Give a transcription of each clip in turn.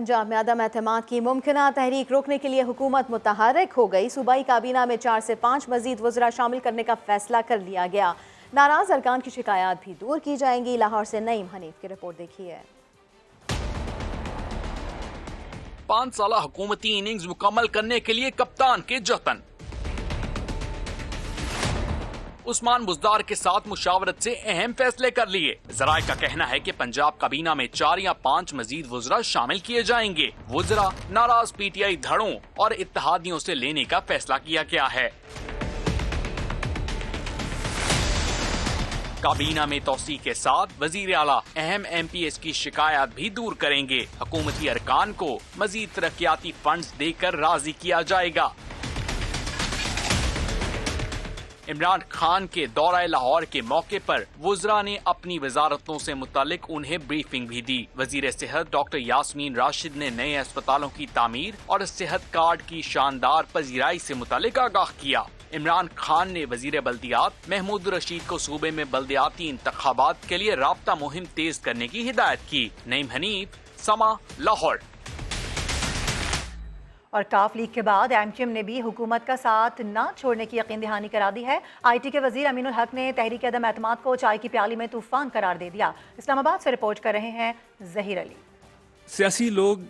पंजाब में अदम एतमाद की मुमकिना तहरीक रोकने के लिए हुकूमत मुतहर्रिक हो गई। सूबाई काबीना में 4 से 5 मजीद वज़रा शामिल करने का फैसला कर लिया गया। नाराज अरकान की शिकायत भी दूर की जाएंगी। लाहौर से नईम हनीफ की रिपोर्ट देखिए। 5 साला हुकूमती इनिंग्स मुकम्मल करने के लिए कप्तान के जतन। उस्मान बुज़दार के साथ मुशावरत से अहम फैसले कर लिए। जराए का कहना है कि पंजाब काबीना में 4 या 5 मजीद वुज़रा शामिल किए जाएंगे। वुज़रा नाराज पीटीआई धड़ों और इत्तेहादियों से लेने का फैसला किया गया है। काबीना में तौसी के साथ वजीर आला अहम MPs की शिकायत भी दूर करेंगे। हुकूमती अरकान को मजीद तरक्याती फंड्स देकर राजी किया जाएगा। इमरान खान के दौरा लाहौर के मौके पर वुज़रा ने अपनी वजारतों से मुतालिक उन्हें ब्रीफिंग भी दी। वजीर सेहत डॉक्टर यास्मीन राशिद ने नए अस्पतालों की तामीर और सेहत कार्ड की शानदार पजीराई से मुतालिक आगाह किया। इमरान खान ने वजीर बल्दियात महमूद रशीद को सूबे में बल्दियाती इंतखाबात के लिए राब्ता मुहिम तेज करने की हिदायत की। नईम हनीफ, समा, लाहौर। और काफ लीग के बाद MQM ने भी हुकूमत का साथ न छोड़ने की यकीन दहानी करा दी है। IT के वजीर अमीनुल हक ने तहरीक अदम एतमाद को चाय की प्याली में तूफान करार दे दिया। इस्लामाबाद से रिपोर्ट कर रहे हैं जहीर अली। सियासी लोग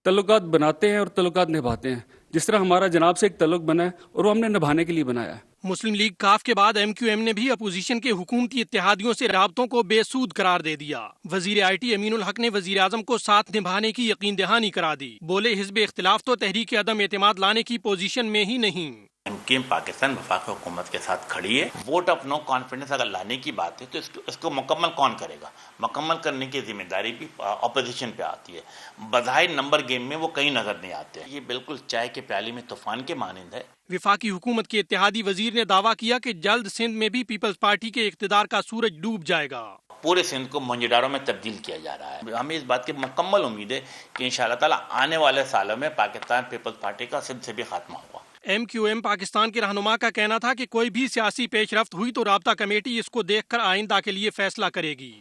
तल्लुकात बनाते हैं और तल्लुकात निभाते हैं। जिस तरह हमारा जनाब से एक तल्लुक बना है और वो हमने निभाने के लिए बनाया है। मुस्लिम लीग काफ के बाद MQM ने भी अपोजिशन के हुकूमती इत्तेहादियों से राबतों को बेसूद करार दे दिया। वजीर IT अमीनुल हक ने वजीर आजम को साथ निभाने की यकीन दहानी करा दी। बोले हिज़्ब इख्तिलाफ तो तहरीक अदम एतमाद लाने की पोजीशन में ही नहीं। MQM पाकिस्तान वफाक हुकूमत के साथ खड़ी है। वोट ऑफ नो कॉन्फिडेंस अगर लाने की बात है तो इसको मुकम्मल कौन करेगा? मुकम्मल करने की जिम्मेदारी भी अपोजिशन पे आती है। बज़ाहिर नंबर गेम में वो कहीं नजर नहीं आते। ये बिल्कुल चाय के प्याली में तूफान के मानिंद है। विफाकी हुकूमत के इत्तेहादी वजीर ने दावा किया कि जल्द सिंध में भी पीपल्स पार्टी के इख्तिदार का सूरज डूब जाएगा। पूरे सिंध को मंजडारों में तब्दील किया जा रहा है। हमें इस बात की मुकम्मल उम्मीद है कि इंशाअल्लाह ताला आने वाले सालों में पाकिस्तान पीपल्स पार्टी का सिंध से भी खात्मा होगा। MQM पाकिस्तान के रहनुमा का कहना था कि कोई भी सियासी पेशरफ्त हुई तो राब्ता कमेटी इसको देखकर आइंदा के लिए फैसला करेगी।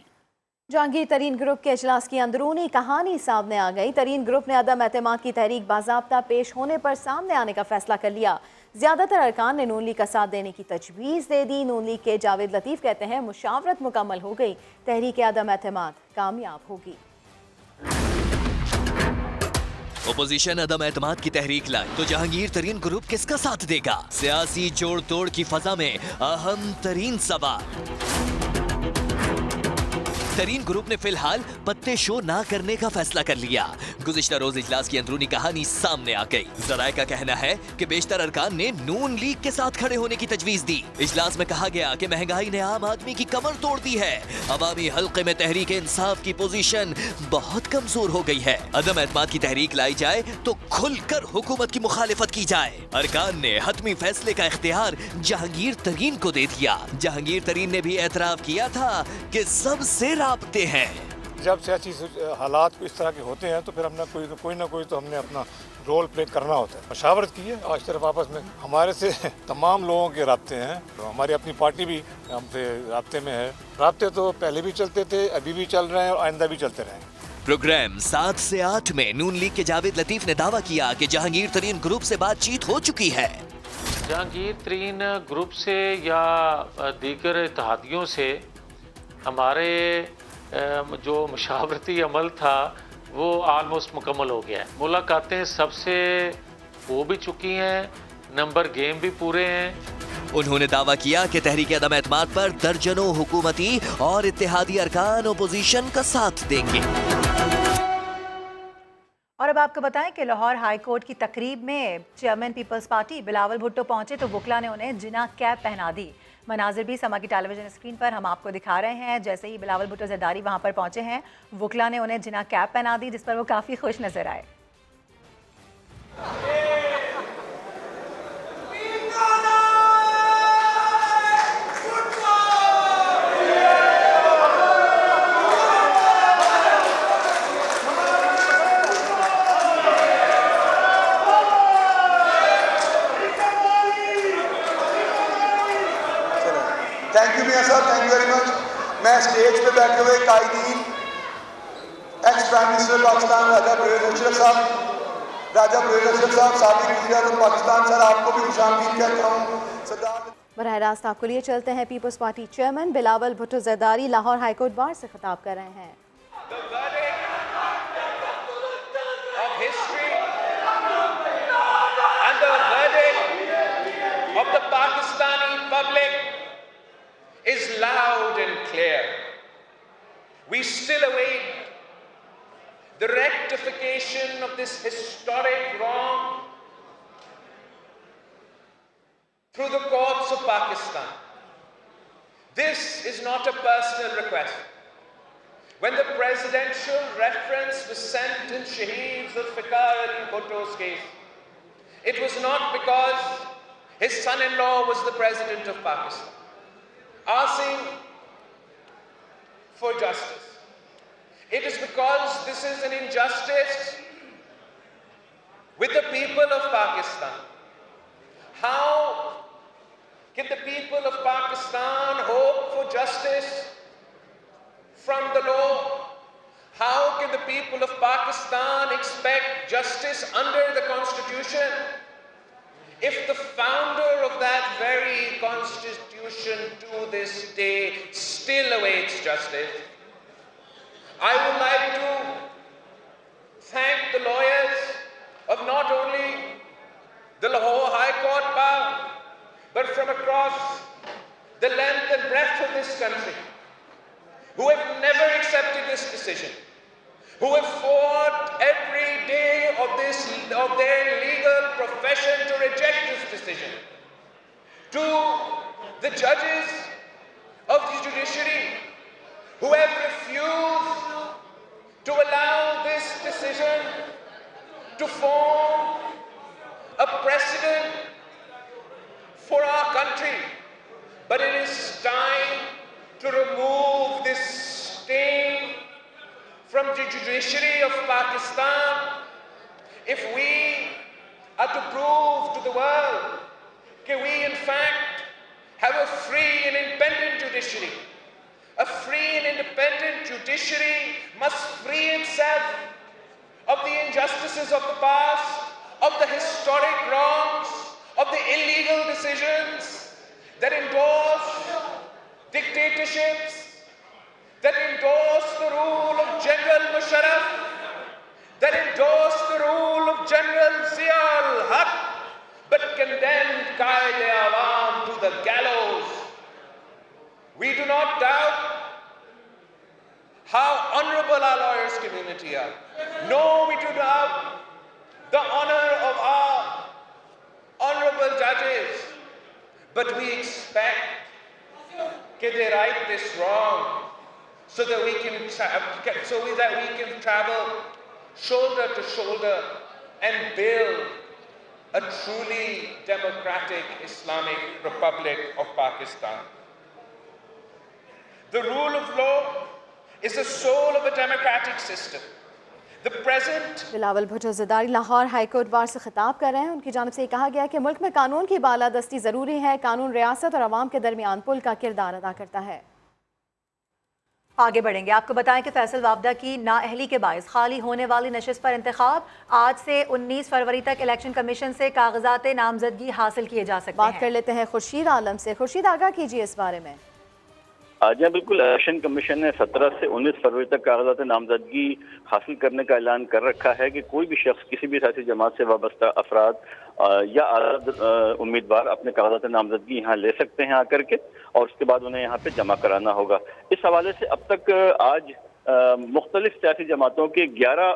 जहांगीर तरीन ग्रुप के इजलास की अंदरूनी कहानी सामने आ गई। तरीन ग्रुप ने अदम एतमाद की तहरीक बाज़ाब्ता पेश होने पर सामने आने का फैसला कर लिया। ज्यादातर अरकान ने नून लीग का साथ देने की तजवीज़ दे दी। नून लीग के जावेद लतीफ़ कहते हैं मुशावरत मुकम्मल हो गई, तहरीक अदम एतमाद कामयाब होगी। ओपोजिशन अदम एतमाद की तहरीक लाई तो जहांगीर तरीन ग्रुप किसका साथ देगा? सियासी जोड़ तोड़ की फजा में अहम तरीन सवाल। तरीन ग्रुप ने फिलहाल पत्ते शो ना करने का फैसला कर लिया। गुज़िश्ता रोज इजलास की अंदरूनी कहानी सामने आ गई। जराए का कहना है कि बेशतर अरकान ने नून लीग के साथ खड़े होने की तजवीज दी। इजलास में कहा गया कि महंगाई ने आम आदमी की कमर तोड़ दी है। अवामी हल्के में तहरीक इंसाफ की पोजीशन बहुत कमजोर हो गई है। अदम एतमाद की तहरीक लाई जाए तो खुलकर हुकूमत की मुखालिफत की जाए। अरकान ने हतमी फैसले का इख्तियार जहांगीर तरीन को दे दिया। जहांगीर तरीन ने भी एतराफ किया था कि सबसे राब्ते हैं। जब सियासी हालात इस तरह के होते हैं तो फिर हमने कोई ना कोई तो हमने अपना रोल प्ले करना होता है। मशावरत की है आज तरफ आपस में। हमारे से तमाम लोगों के राब्ते हैं, तो हमारी अपनी पार्टी भी हमसे राब्ते में है। राब्ते तो पहले भी चलते थे, अभी भी चल रहे हैं और आइंदा भी चलते रहेंगे। प्रोग्राम 7 से 8 में नून लीग के जावेद लतीफ ने दावा किया कि जहांगीर तरीन ग्रुप से बातचीत हो चुकी है। जहांगीर तरीन ग्रुप से या दीगर इत्तेहादियों से हमारे जो मुशावरती अमल था वो ऑलमोस्ट मुकम्मल हो गया है। मुलाकातें सबसे हो भी चुकी हैं, नंबर गेम भी पूरे हैं। उन्होंने दावा किया कि तहरीक अदम एतमाद पर दर्जनों हुकूमती और इत्तेहादी अरकान ओपोजिशन का साथ देंगे। और अब आपको बताएं कि लाहौर हाई कोर्ट की तकरीब में chairman people's party Bilawal Bhutto पहुंचे तो वकला ने उन्हें जिना कैप पहना दी। मनाजिर भी समा की टेलीविजन स्क्रीन पर हम आपको दिखा रहे हैं। जैसे ही बिलावल भुट्टो जरदारी वहां पर पहुंचे हैं, वकला ने उन्हें जिना कैप पहना दी, जिस पर वो काफ़ी खुश नजर आए। थैंक यू मियां साहब, थैंक यू वेरी मच। मैं स्टेज पे बैठे हुए कायदीन, एक्स प्राइम मिनिस्टर पाकिस्तान राजा परवेज अशरफ साहब, साबिक वज़ीर-ए-आज़म पाकिस्तान सर, आपको भी खुशामदीद कहता हूँ। सरदार बरह रास्त आपको लिए चलते हैं। People's party chairman Bilawal Bhutto Zardari Lahore high court bar से खिताब कर रहे हैं। Of the Pakistani public is loud and clear. We still await the rectification of this historic wrong through the courts of Pakistan. This is not a personal request. When the presidential reference was sent in Shaheed Zulfikar Ali Bhutto's case, it was not because his son-in-law was the president of Pakistan, asking for justice. It is because this is an injustice with the people of Pakistan. How can the people of Pakistan hope for justice from the law? How can the people of Pakistan expect justice under the Constitution if the founder of that very Constitution to this day still awaits justice? I would like to thank the lawyers of not only the Lahore High Court bar, but from across the length and breadth of this country, who have never accepted this decision, who have fought every day of their legal profession to reject this decision. To the judges of the judiciary who have refused to allow this decision to form a precedent for our country. But it is time to remove this stain from the judiciary of Pakistan if we are to prove to the world that we in fact have a free and independent judiciary. A free and independent judiciary must free itself of the injustices of the past, of the historic wrongs, of the illegal decisions that endorse dictatorships, that endorse the rule of General Musharraf, that endorse the rule of General Zia al-Haq, but condemned Qaid-e-Awam to the gallows. We do not doubt how honorable our lawyers community are. No, we do not doubt the honor of our honorable judges, but we expect that they right this wrong so that we can travel shoulder to shoulder and build a truly democratic Islamic Republic of Pakistan. The rule of law is the soul of a democratic system. The present Bilawal Bhutto Zardari Lahore high court bar से खिताब कर रहे हैं। उनकी जानिब से कहा गया कि मुल्क में कानून की बालादस्ती ज़रूरी है। कानून रियासत और अवाम के दरमियान पुल का किरदार अदा करता है। आगे बढ़ेंगे। आपको बताएं कि फैसल वाबदा की नाअहली के बायस खाली होने वाली नशिस्त पर इंतखाब आज से 19 फरवरी तक इलेक्शन कमीशन से कागजात नामजदगी हासिल किए जा सकते हैं। बात कर लेते हैं खुर्शीद आलम से। खुर्शीद, आगाह कीजिए इस बारे में। जी बिल्कुल, इलेक्शन कमीशन ने 17 से 19 फरवरी तक कागजात नामजदगी हासिल करने का ऐलान कर रखा है कि कोई भी शख्स किसी भी सियासी जमात से वाबस्ता अफराद या आज़ाद उम्मीदवार अपने कागजात नामजदगी यहाँ ले सकते हैं आकर के, और उसके बाद उन्हें यहाँ पे जमा कराना होगा। इस हवाले से अब तक आज मुख्तलिफ सियासी जमातों के 11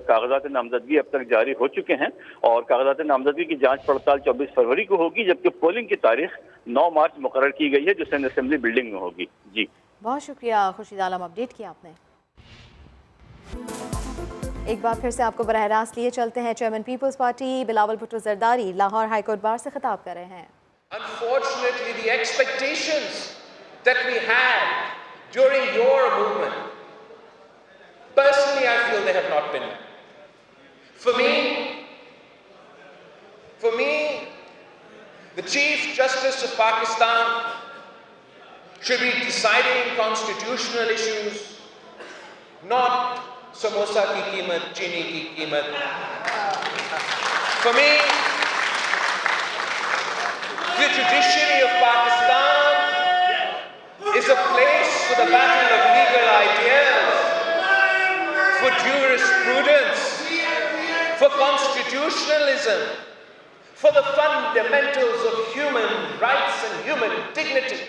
कागजात नामजदगी अब तक जारी हो चुके हैं और कागजात नामजदगी की जांच पड़ताल 24 फरवरी को होगी, जबकि पोलिंग की तारीख 9 मार्च मुकर्रर की गई है जो सेंट असेंबली बिल्डिंग में होगी। जी बहुत शुक्रिया खुर्शीद आलम, अपडेट किया आपने। एक बार फिर से आपको बराह रास्त लिए चलते हैं। Chairman people's party Bilawal Bhutto Zardari Lahore high court bar से खिताब कर रहे हैं। Unfortunately, the expectations that we had during your movement, personally, I feel they have not been met. For me, the Chief Justice of Pakistan should be deciding constitutional issues, not samosa की कीमत, चीनी की कीमत. For me, the judiciary of Pakistan is a place for the battle of legal ideas, for jurisprudence, for constitutionalism, for the fundamentals of human rights and human dignity.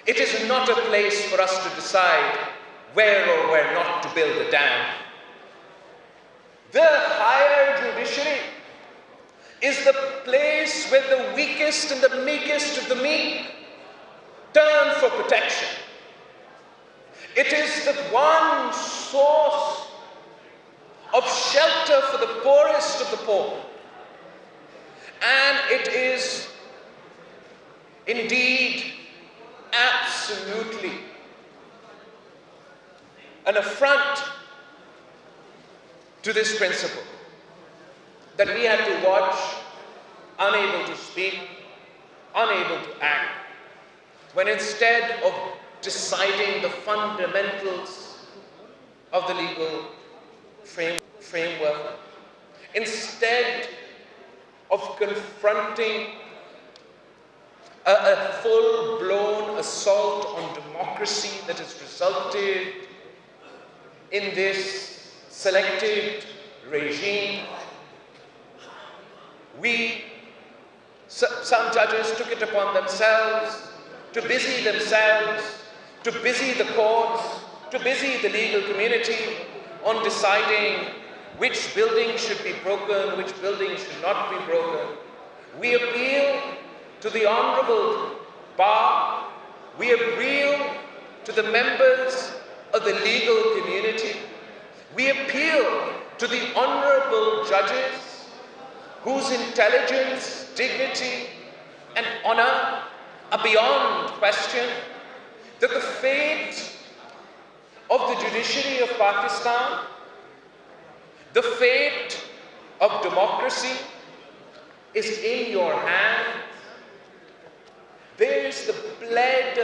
It is not a place for us to decide where or where not to build a dam. The higher judiciary is the place where the weakest and the meekest of the meek turn for protection. It is the one source of shelter for the poorest of the poor. And it is indeed absolutely an affront to this principle that we have to watch, unable to speak, unable to act, when instead of deciding the fundamentals of the legal framework, instead of confronting a full-blown assault on democracy that has resulted in this selected regime, some judges took it upon themselves to busy the courts, to busy the legal community on deciding which buildings should be broken, which buildings should not be broken. We appeal to the honorable bar, we appeal to the members of the legal community, we appeal to the honorable judges whose intelligence, dignity and honor are beyond question, that the fate of the judiciary of Pakistan, the fate of democracy is in your hands. There is the blood,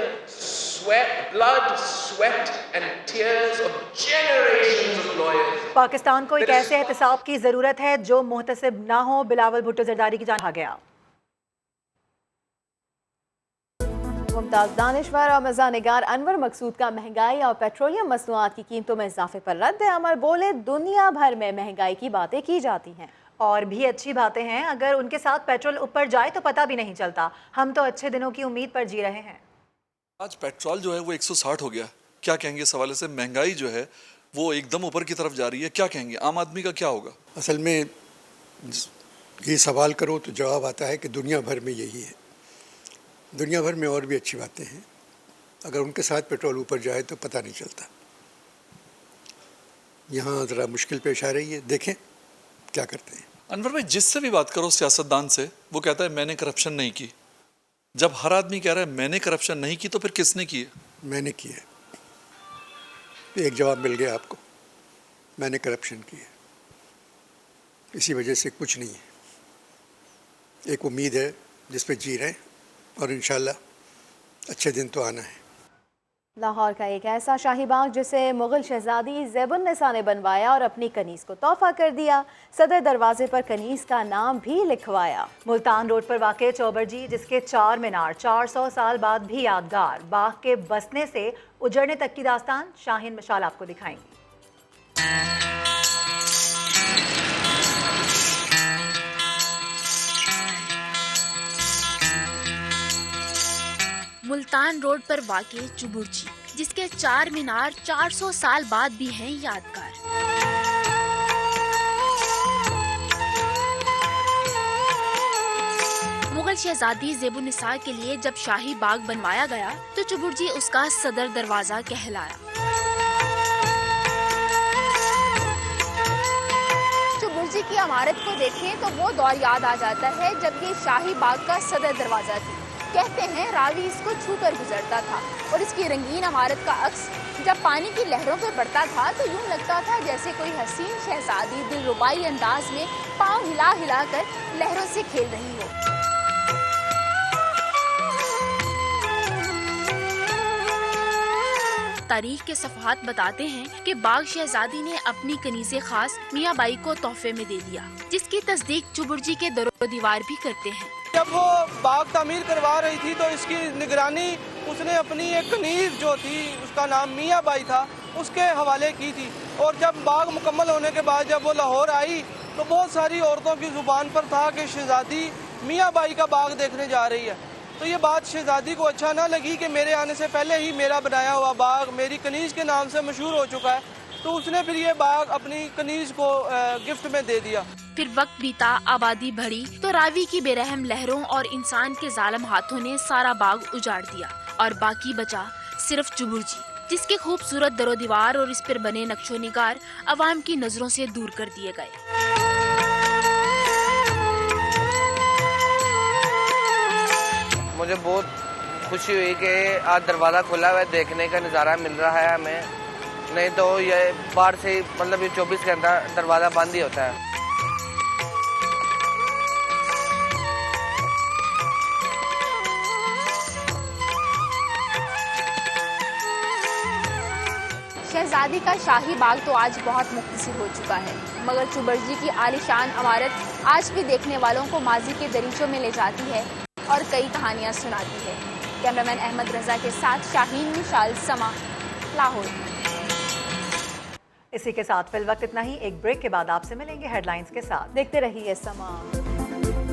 sweat and tears of generations of lawyers. Pakistan को एक ऐसे एहतसाब की ज़रूरत है जो मुहतसिब ना हो। बिलावल भुट्टो जरदारी की जान आ गया। मुमताज़ दानिशवर और मज़ानिगार अनवर मकसूद का महंगाई और पेट्रोलियम मसनूआत की कीमतों में इजाफे पर रद्द अमल, बोले दुनिया भर में महंगाई की बातें की जाती हैं और भी अच्छी बातें हैं, अगर उनके साथ पेट्रोल ऊपर जाए तो पता भी नहीं चलता। हम तो अच्छे दिनों की उम्मीद पर जी रहे हैं। आज पेट्रोल जो है वो 160 हो गया, क्या कहेंगे इस हवाले से? महंगाई जो है वो एकदम ऊपर की तरफ जा रही है, क्या कहेंगे? आम आदमी का क्या होगा? असल में ये सवाल करो तो जवाब आता है कि दुनिया भर में यही है। दुनिया भर में और भी अच्छी बातें हैं, अगर उनके साथ पेट्रोल ऊपर जाए तो पता नहीं चलता। यहाँ ज़रा मुश्किल पेश आ रही है, देखें क्या करते हैं। अनवर भाई, जिससे भी बात करो सियासतदान से, वो कहता है मैंने करप्शन नहीं की। जब हर आदमी कह रहा है मैंने करप्शन नहीं की, तो फिर किसने की है? मैंने की है। एक जवाब मिल गया आपको, मैंने करप्शन की है। इसी वजह से कुछ नहीं है, एक उम्मीद है जिस पे जी रहे हैं और इंशाल्लाह अच्छे दिन तो आना है। लाहौर का एक ऐसा शाही बाग जिसे मुगल शहजादी ज़ेबुन्निसा ने बनवाया और अपनी कनीज़ को तोहफा कर दिया। सदर दरवाजे पर कनीज़ का नाम भी लिखवाया। मुल्तान रोड पर वाक़े चौबरजी, जिसके 4 मीनार 400 साल बाद भी यादगार, बाग के बसने से उजड़ने तक की दास्तान शाहीन मिशाल आपको दिखाएंगी। मुल्तान रोड पर वाक़े चुबुरजी, जिसके 4 मीनार 400 साल बाद भी हैं यादगार। मुगल शहजादी ज़ेबुन्निसा के लिए जब शाही बाग बनवाया गया तो चुबुरजी उसका सदर दरवाजा कहलाया। चुबुरजी की इमारत को देखें तो वो दौर याद आ जाता है जब ये शाही बाग का सदर दरवाजा थी। कहते हैं रावी इसको छूकर गुजरता था और इसकी रंगीन इमारत का अक्स जब पानी की लहरों पर पड़ता था तो यूं लगता था जैसे कोई हसीन शहजादी दिलरुबाई अंदाज में पाँव हिला हिला कर लहरों से खेल रही हो। तारीख के सफ़हात बताते हैं कि बाग शहजादी ने अपनी कनीज़े खास मियाँ बाई को तोहफे में दे दिया, जिसकी तस्दीक चुबुर्जी के दरो दीवार भी करते हैं। जब वो बाग तामीर करवा रही थी तो इसकी निगरानी उसने अपनी एक कनीज जो थी, उसका नाम मियाँ बाई था, उसके हवाले की थी। और जब बाग मुकम्मल होने के बाद जब वो लाहौर आई तो बहुत सारी औरतों की जुबान पर था कि शहजादी मियाँ बाई का बाग देखने जा रही है। तो ये बात शहजादी को अच्छा ना लगी कि मेरे आने से पहले ही मेरा बनाया हुआ बाग मेरी कनीज के नाम से मशहूर हो चुका है, तो उसने फिर ये बाग अपनी कनीज को गिफ्ट में दे दिया। फिर वक्त बीता, आबादी बढ़ी तो रावी की बेरहम लहरों और इंसान के जालिम हाथों ने सारा बाग उजाड़ दिया और बाकी बचा सिर्फ चुबुर्जी, जिसके खूबसूरत दरो दीवार और इस पर बने नक्शो निगार अवाम की नजरों से दूर कर दिए गए। मुझे बहुत खुशी हुई कि आज दरवाज़ा खुला हुआ है, देखने का नज़ारा मिल रहा है हमें, नहीं तो ये बाहर से ही मतलब ये 24 घंटा दरवाज़ा बंद ही होता है। शहजादी का शाही बाग तो आज बहुत मुख्तसर हो चुका है, मगर चुबुर्जी की आलीशान इमारत आज भी देखने वालों को माजी के दरीचों में ले जाती है और कई कहानियां सुनाती है। कैमरामैन अहमद रजा के साथ शाहीन मिशाल, समा, लाहौर। इसी के साथ फिल वक्त इतना ही। एक ब्रेक के बाद आपसे मिलेंगे हेडलाइंस के साथ। देखते रहिए समा।